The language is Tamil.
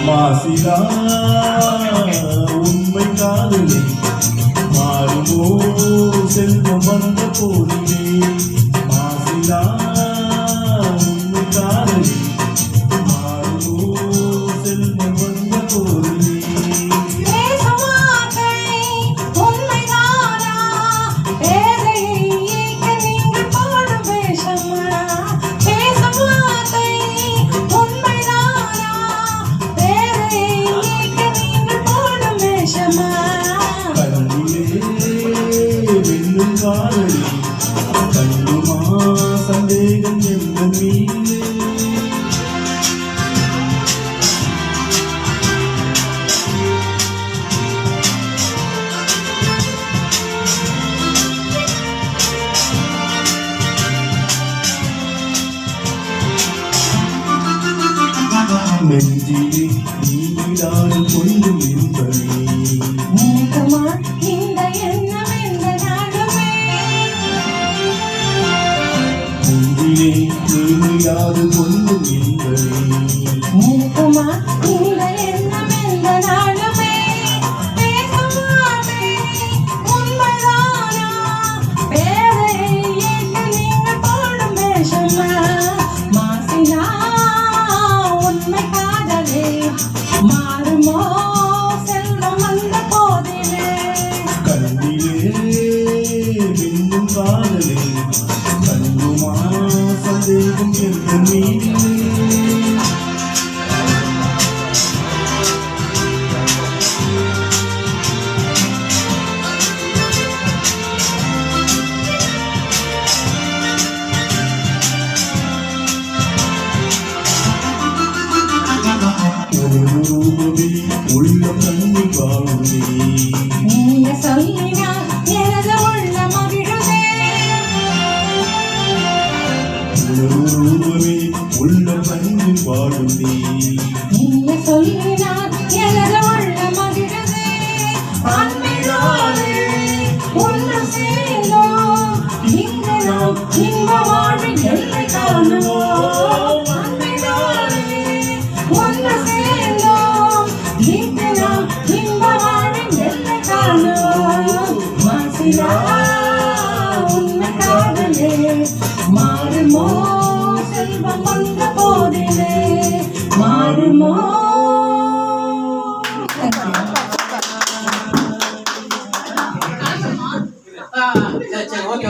மாசிலா உண்மை காதலே மாறுமோ செல்வம் வந்த போதிலே மாசிலா உண்மை காதலே மாறுமோ செல்வம் வந்த போதிலே காதலி கண்ணுமா சந்தேகம் எந்த மீது நெஞ்சிலே நீடாறு கொள்ளும் என்பதே நீடாறு கொள்ளும் என்பதே மூக்குமா இந்த எண்ணம் எந்த நாளுமே பேசமாட்டே உண்மைதானா பேரை ஏற்க நீங்கள் போடும் வேஷமா மாசினா உண்மை காதலே மாறுமோ செல்வம் வந்த போதிலே கண்ணிலே மின்னும் காதலே கண்ணுமா சந்தேகம் எந்த மீதிலே உள்ள கண்ணி பாடுதே நீங்க சொல்லினா எனது உள்ள மகிழுதே உள்ள கண்ணி பாடுதே நீங்க சொல்லினா எனது உள்ள மகிழுதே அன்பினாலே ஒன்று சேர்ந்தோம் இங்க நாம் இன்ப வாழ்வின் எல்லை காணுவோம் அன்பினாலே ஒன்று சேர்ந்தோம் இங்க நாம் இன்ப வாழ்வின் எல்லை காணுவோம் மாசிலா உண்மை காதலே மாறுமோ செல்வம் வந்த போதிலே மாறுமோ. சரி ஓகே